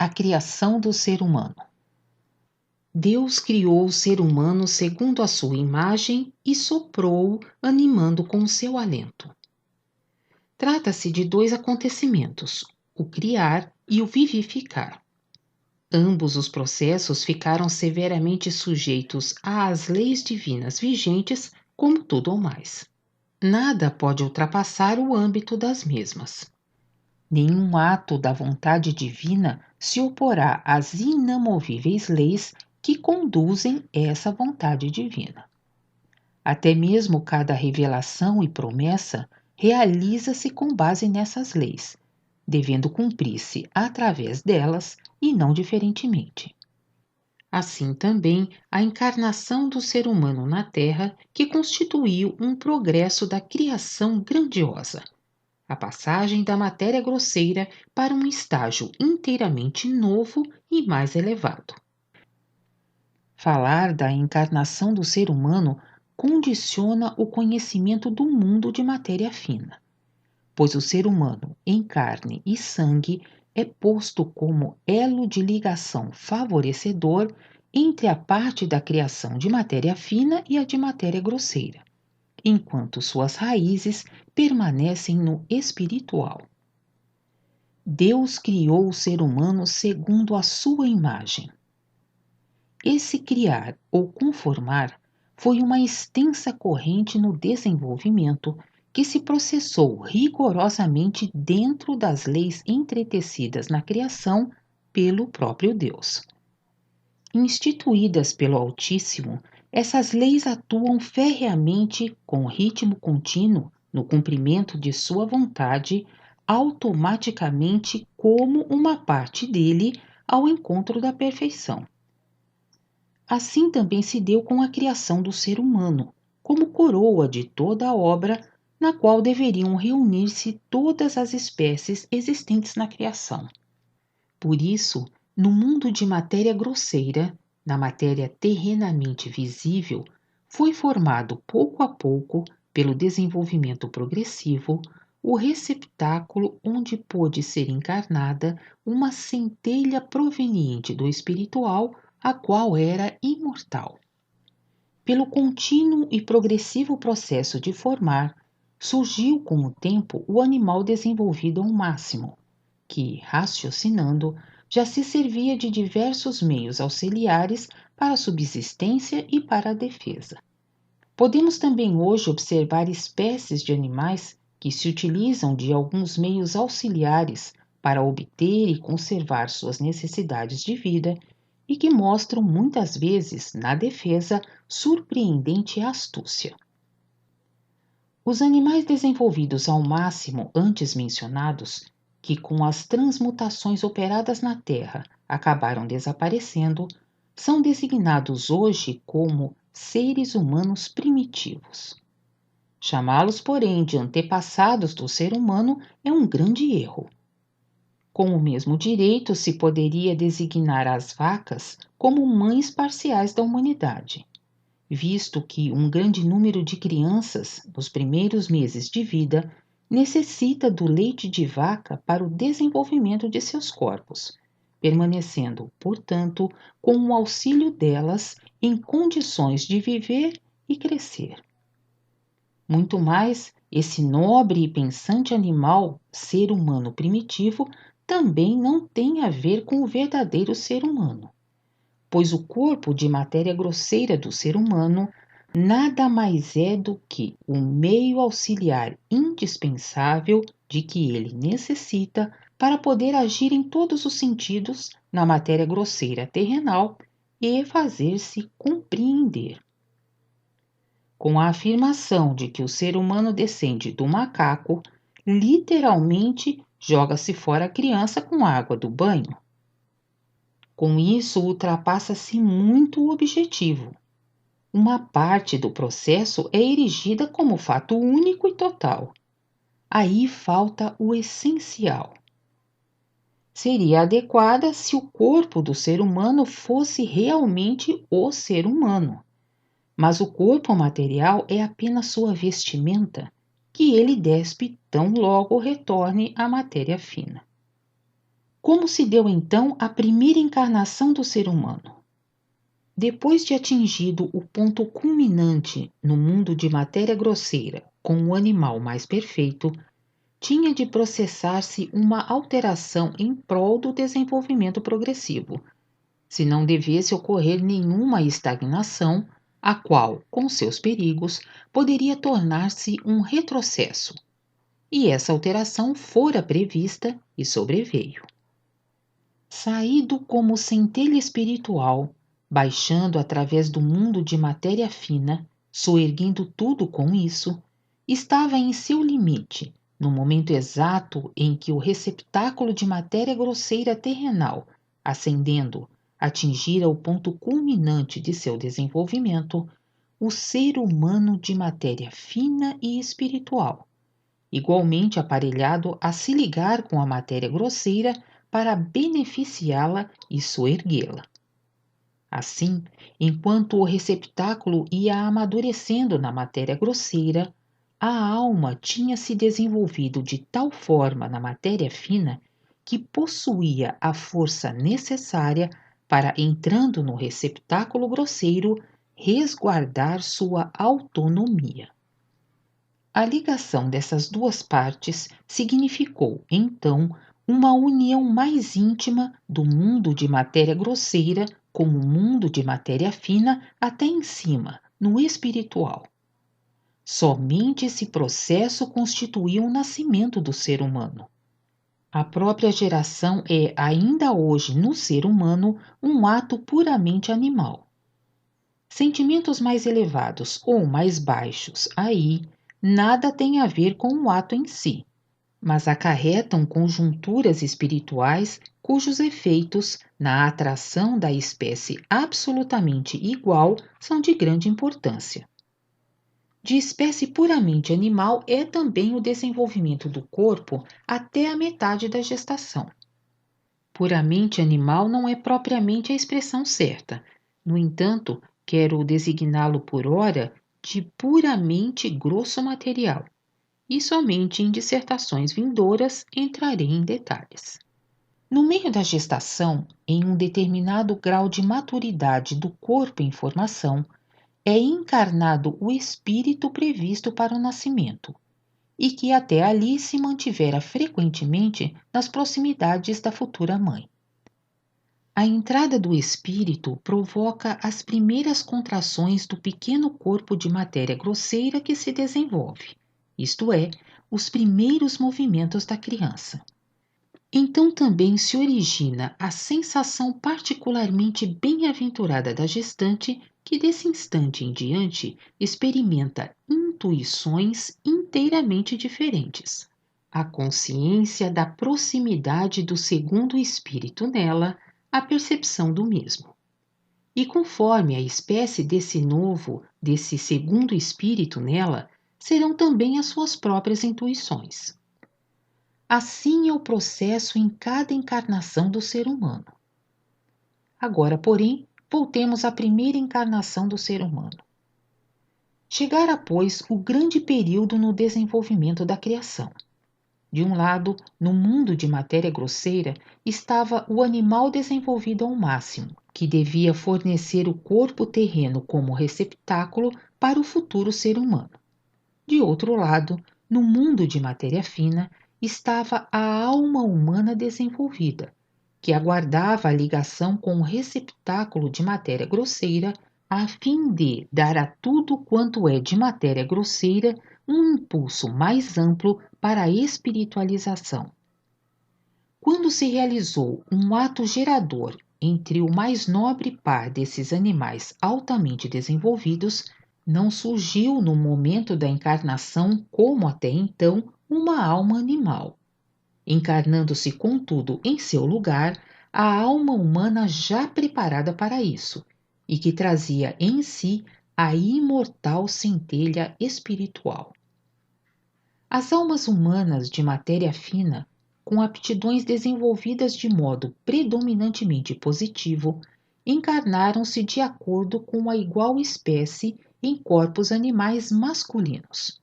A criação do ser humano. Deus criou o ser humano segundo a sua imagem e soprou-o, animando com o seu alento. Trata-se de dois acontecimentos, o criar e o vivificar. Ambos os processos ficaram severamente sujeitos às leis divinas vigentes, como tudo ou mais. Nada pode ultrapassar o âmbito das mesmas. Nenhum ato da vontade divina se oporá às inamovíveis leis que conduzem essa vontade divina. Até mesmo cada revelação e promessa realiza-se com base nessas leis, devendo cumprir-se através delas e não diferentemente. Assim também a encarnação do ser humano na Terra, que constituiu um progresso da criação grandiosa. A passagem da matéria grosseira para um estágio inteiramente novo e mais elevado. Falar da encarnação do ser humano condiciona o conhecimento do mundo de matéria fina, pois o ser humano em carne e sangue é posto como elo de ligação favorecedor entre a parte da criação de matéria fina e a de matéria grosseira, enquanto suas raízes permanecem no espiritual. Deus criou o ser humano segundo a sua imagem. Esse criar ou conformar foi uma extensa corrente no desenvolvimento que se processou rigorosamente dentro das leis entretecidas na criação pelo próprio Deus. Instituídas pelo Altíssimo, essas leis atuam ferreamente com ritmo contínuo no cumprimento de sua vontade, automaticamente como uma parte dele ao encontro da perfeição. Assim também se deu com a criação do ser humano, como coroa de toda a obra na qual deveriam reunir-se todas as espécies existentes na criação. Por isso, no mundo de matéria grosseira, na matéria terrenamente visível, foi formado pouco a pouco, pelo desenvolvimento progressivo, o receptáculo onde pôde ser encarnada uma centelha proveniente do espiritual, a qual era imortal. Pelo contínuo e progressivo processo de formar, surgiu com o tempo o animal desenvolvido ao máximo, que, raciocinando, já se servia de diversos meios auxiliares para a subsistência e para a defesa. Podemos também hoje observar espécies de animais que se utilizam de alguns meios auxiliares para obter e conservar suas necessidades de vida e que mostram muitas vezes, na defesa, surpreendente astúcia. Os animais desenvolvidos ao máximo antes mencionados, que com as transmutações operadas na Terra acabaram desaparecendo, são designados hoje como seres humanos primitivos. Chamá-los, porém, de antepassados do ser humano é um grande erro. Com o mesmo direito se poderia designar as vacas como mães parciais da humanidade, visto que um grande número de crianças, nos primeiros meses de vida, necessita do leite de vaca para o desenvolvimento de seus corpos, permanecendo, portanto, com o auxílio delas em condições de viver e crescer. Muito mais, esse nobre e pensante animal, ser humano primitivo, também não tem a ver com o verdadeiro ser humano, pois o corpo de matéria grosseira do ser humano nada mais é do que o meio auxiliar indispensável de que ele necessita para poder agir em todos os sentidos na matéria grosseira terrenal e fazer-se compreender. Com a afirmação de que o ser humano descende do macaco, literalmente joga-se fora a criança com a água do banho. Com isso, ultrapassa-se muito o objetivo. Uma parte do processo é erigida como fato único e total. Aí falta o essencial. Seria adequada se o corpo do ser humano fosse realmente o ser humano. Mas o corpo material é apenas sua vestimenta, que ele despe tão logo retorne à matéria fina. Como se deu então a primeira encarnação do ser humano? Depois de atingido o ponto culminante no mundo de matéria grosseira com o animal mais perfeito, tinha de processar-se uma alteração em prol do desenvolvimento progressivo, se não devesse ocorrer nenhuma estagnação, a qual, com seus perigos, poderia tornar-se um retrocesso. E essa alteração fora prevista e sobreveio. Saído como centelha espiritual, baixando através do mundo de matéria fina, soerguendo tudo com isso, estava em seu limite, no momento exato em que o receptáculo de matéria grosseira terrenal, ascendendo, atingira o ponto culminante de seu desenvolvimento, o ser humano de matéria fina e espiritual, igualmente aparelhado a se ligar com a matéria grosseira para beneficiá-la e soerguê-la. Assim, enquanto o receptáculo ia amadurecendo na matéria grosseira, a alma tinha se desenvolvido de tal forma na matéria fina que possuía a força necessária para, entrando no receptáculo grosseiro, resguardar sua autonomia. A ligação dessas duas partes significou, então, uma união mais íntima do mundo de matéria grosseira com o mundo de matéria fina até em cima, no espiritual. Somente esse processo constituiu o nascimento do ser humano. A própria geração é, ainda hoje, no ser humano, um ato puramente animal. Sentimentos mais elevados ou mais baixos, aí, nada tem a ver com o ato em si, mas acarretam conjunturas espirituais cujos efeitos, na atração da espécie absolutamente igual, são de grande importância. De espécie puramente animal é também o desenvolvimento do corpo até a metade da gestação. Puramente animal não é propriamente a expressão certa, no entanto, quero designá-lo por ora de puramente grosso material, e somente em dissertações vindouras entrarei em detalhes. No meio da gestação, em um determinado grau de maturidade do corpo em formação, é encarnado o espírito previsto para o nascimento, e que até ali se mantivera frequentemente nas proximidades da futura mãe. A entrada do espírito provoca as primeiras contrações do pequeno corpo de matéria grosseira que se desenvolve, isto é, os primeiros movimentos da criança. Então também se origina a sensação particularmente bem-aventurada da gestante, que desse instante em diante experimenta intuições inteiramente diferentes. A consciência da proximidade do segundo espírito nela, a percepção do mesmo. E conforme a espécie desse segundo espírito nela, serão também as suas próprias intuições. Assim é o processo em cada encarnação do ser humano. Agora, porém, voltemos à primeira encarnação do ser humano. Chegara, pois, o grande período no desenvolvimento da criação. De um lado, no mundo de matéria grosseira, estava o animal desenvolvido ao máximo, que devia fornecer o corpo terreno como receptáculo para o futuro ser humano. De outro lado, no mundo de matéria fina, estava a alma humana desenvolvida, que aguardava a ligação com o receptáculo de matéria grosseira, a fim de dar a tudo quanto é de matéria grosseira um impulso mais amplo para a espiritualização. Quando se realizou um ato gerador entre o mais nobre par desses animais altamente desenvolvidos, não surgiu no momento da encarnação, como até então, uma alma animal. Encarnando-se, contudo, em seu lugar, a alma humana já preparada para isso, e que trazia em si a imortal centelha espiritual. As almas humanas de matéria fina, com aptidões desenvolvidas de modo predominantemente positivo, encarnaram-se de acordo com a igual espécie em corpos animais masculinos.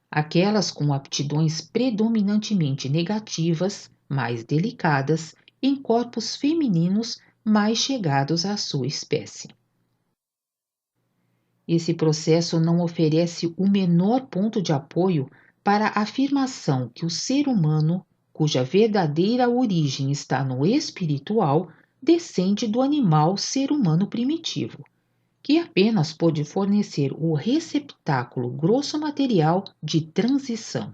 Aquelas com aptidões predominantemente negativas, mais delicadas, em corpos femininos mais chegados à sua espécie. Esse processo não oferece o menor ponto de apoio para a afirmação que o ser humano, cuja verdadeira origem está no espiritual, descende do animal ser humano primitivo, que apenas pôde fornecer o receptáculo grosso material de transição.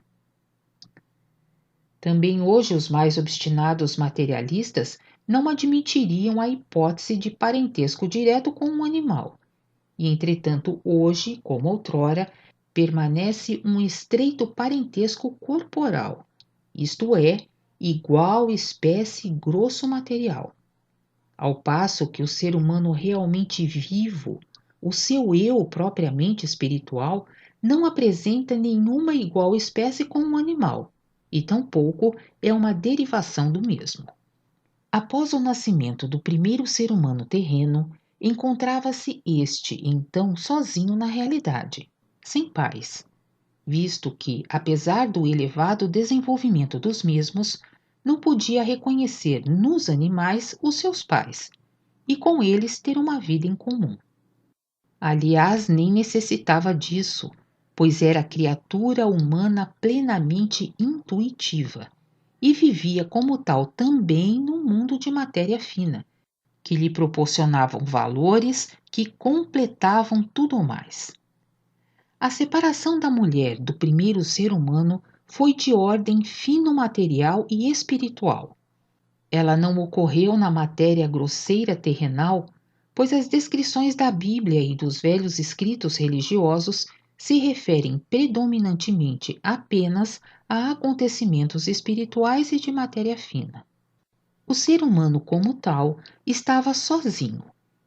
Também hoje os mais obstinados materialistas não admitiriam a hipótese de parentesco direto com um animal. E, entretanto, hoje, como outrora, permanece um estreito parentesco corporal, isto é, igual espécie grosso material. Ao passo que o ser humano realmente vivo, o seu eu propriamente espiritual, não apresenta nenhuma igual espécie com um animal, e tampouco é uma derivação do mesmo. Após o nascimento do primeiro ser humano terreno, encontrava-se este, então, sozinho na realidade, sem pais, visto que, apesar do elevado desenvolvimento dos mesmos, não podia reconhecer nos animais os seus pais, e com eles ter uma vida em comum. Aliás, nem necessitava disso, pois era criatura humana plenamente intuitiva, e vivia como tal também no mundo de matéria fina, que lhe proporcionavam valores que completavam tudo mais. A separação da mulher do primeiro ser humano foi de ordem fino-material e espiritual. Ela não ocorreu na matéria grosseira terrenal, pois as descrições da Bíblia e dos velhos escritos religiosos se referem predominantemente apenas a acontecimentos espirituais e de matéria fina. O ser humano, como tal, estava sozinho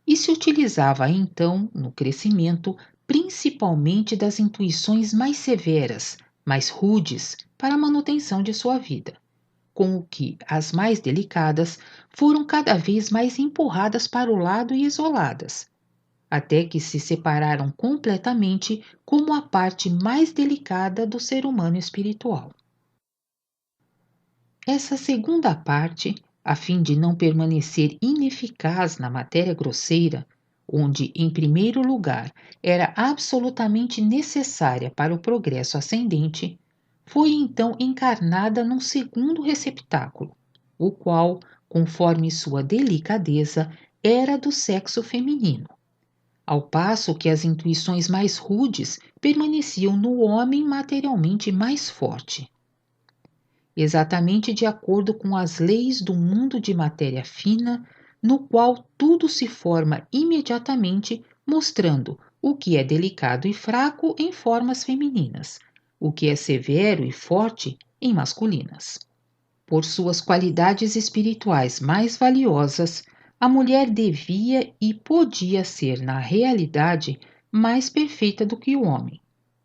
e se utilizava então, no crescimento, principalmente das intuições mais severas, mais rudes, para a manutenção de sua vida, com o que as mais delicadas foram cada vez mais empurradas para o lado e isoladas, até que se separaram completamente como a parte mais delicada do ser humano espiritual. Essa segunda parte, a fim de não permanecer ineficaz na matéria grosseira, onde, em primeiro lugar, era absolutamente necessária para o progresso ascendente, foi então encarnada num segundo receptáculo, o qual, conforme sua delicadeza, era do sexo feminino, ao passo que as intuições mais rudes permaneciam no homem materialmente mais forte. Exatamente de acordo com as leis do mundo de matéria fina, no qual tudo se forma imediatamente, mostrando o que é delicado e fraco em formas femininas, o que é severo e forte em masculinas. Por suas qualidades espirituais mais valiosas, a mulher devia e podia ser, na realidade, mais perfeita do que o homem,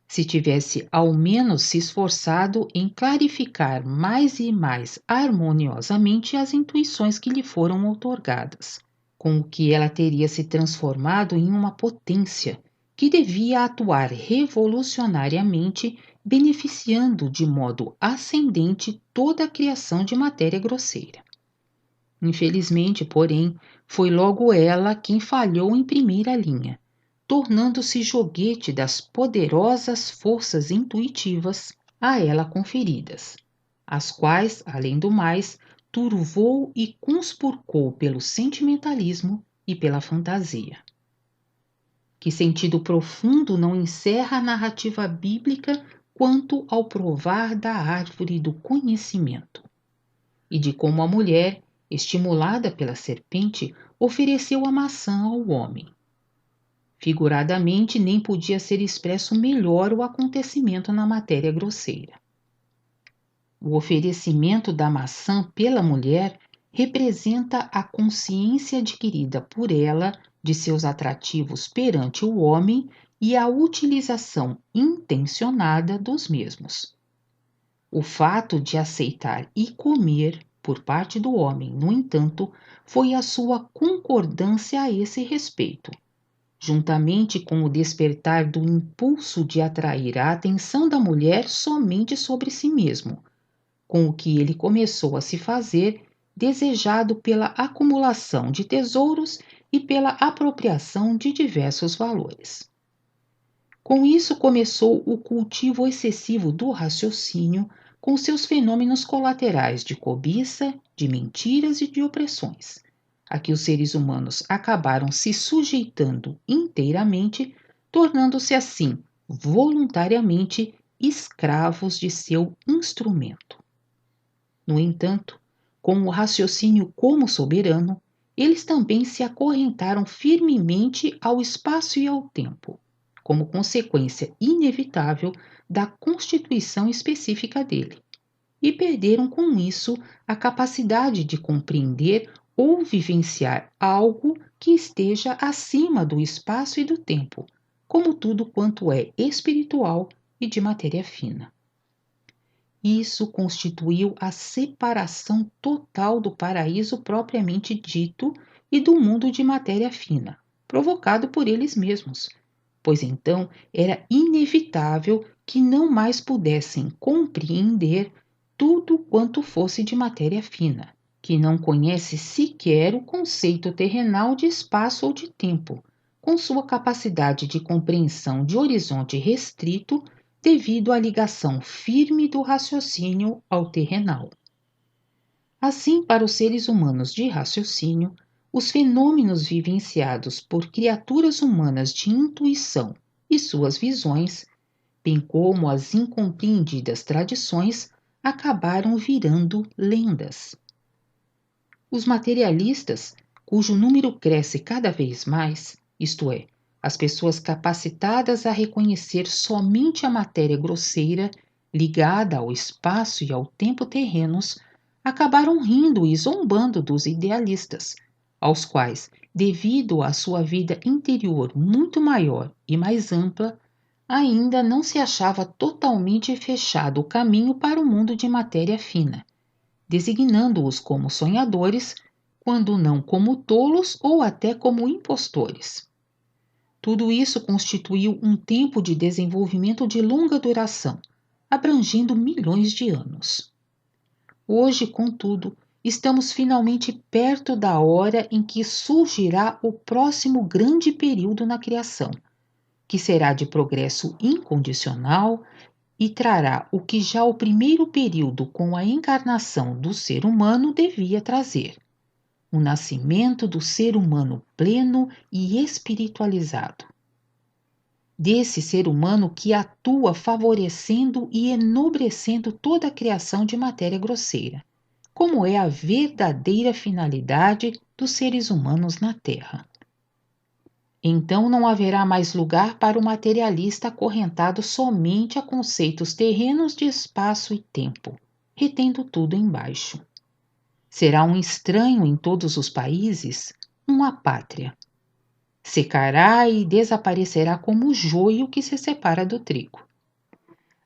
se tivesse ao menos se esforçado em clarificar mais e mais harmoniosamente as intuições que lhe foram outorgadas, com o que ela teria se transformado em uma potência que devia atuar revolucionariamente, beneficiando de modo ascendente toda a criação de matéria grosseira. Infelizmente, porém, foi logo ela quem falhou em primeira linha, tornando-se joguete das poderosas forças intuitivas a ela conferidas, as quais, além do mais, turvou e conspurcou pelo sentimentalismo e pela fantasia. Que sentido profundo não encerra a narrativa bíblica quanto ao provar da árvore do conhecimento, e de como a mulher, estimulada pela serpente, ofereceu a maçã ao homem. Figuradamente, nem podia ser expresso melhor o acontecimento na matéria grosseira. O oferecimento da maçã pela mulher representa a consciência adquirida por ela de seus atrativos perante o homem e a utilização intencionada dos mesmos. O fato de aceitar e comer por parte do homem, no entanto, foi a sua concordância a esse respeito, juntamente com o despertar do impulso de atrair a atenção da mulher somente sobre si mesmo, com o que ele começou a se fazer desejado pela acumulação de tesouros e pela apropriação de diversos valores. Com isso começou o cultivo excessivo do raciocínio, com seus fenômenos colaterais de cobiça, de mentiras e de opressões, a que os seres humanos acabaram se sujeitando inteiramente, tornando-se assim, voluntariamente, escravos de seu instrumento. No entanto, com o raciocínio como soberano, eles também se acorrentaram firmemente ao espaço e ao tempo, como consequência inevitável da constituição específica dele, e perderam com isso a capacidade de compreender ou vivenciar algo que esteja acima do espaço e do tempo, como tudo quanto é espiritual e de matéria fina. Isso constituiu a separação total do paraíso propriamente dito e do mundo de matéria fina, provocado por eles mesmos, pois então era inevitável que não mais pudessem compreender tudo quanto fosse de matéria fina, que não conhece sequer o conceito terrenal de espaço ou de tempo, com sua capacidade de compreensão de horizonte restrito devido à ligação firme do raciocínio ao terrenal. Assim, para os seres humanos de raciocínio, os fenômenos vivenciados por criaturas humanas de intuição e suas visões, bem como as incompreendidas tradições, acabaram virando lendas. Os materialistas, cujo número cresce cada vez mais, isto é, as pessoas capacitadas a reconhecer somente a matéria grosseira ligada ao espaço e ao tempo terrenos, acabaram rindo e zombando dos idealistas, aos quais, devido à sua vida interior muito maior e mais ampla, ainda não se achava totalmente fechado o caminho para o mundo de matéria fina, designando-os como sonhadores, quando não como tolos ou até como impostores. Tudo isso constituiu um tempo de desenvolvimento de longa duração, abrangindo milhões de anos. Hoje, contudo, estamos finalmente perto da hora em que surgirá o próximo grande período na criação, que será de progresso incondicional e trará o que já o primeiro período com a encarnação do ser humano devia trazer: o nascimento do ser humano pleno e espiritualizado. Desse ser humano que atua favorecendo e enobrecendo toda a criação de matéria grosseira, como é a verdadeira finalidade dos seres humanos na Terra. Então não haverá mais lugar para o materialista acorrentado somente a conceitos terrenos de espaço e tempo, retendo tudo embaixo. Será um estranho em todos os países, uma pátria. Secará e desaparecerá como o joio que se separa do trigo.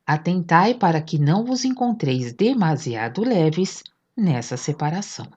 Atentai para que não vos encontreis demasiado leves nessa separação.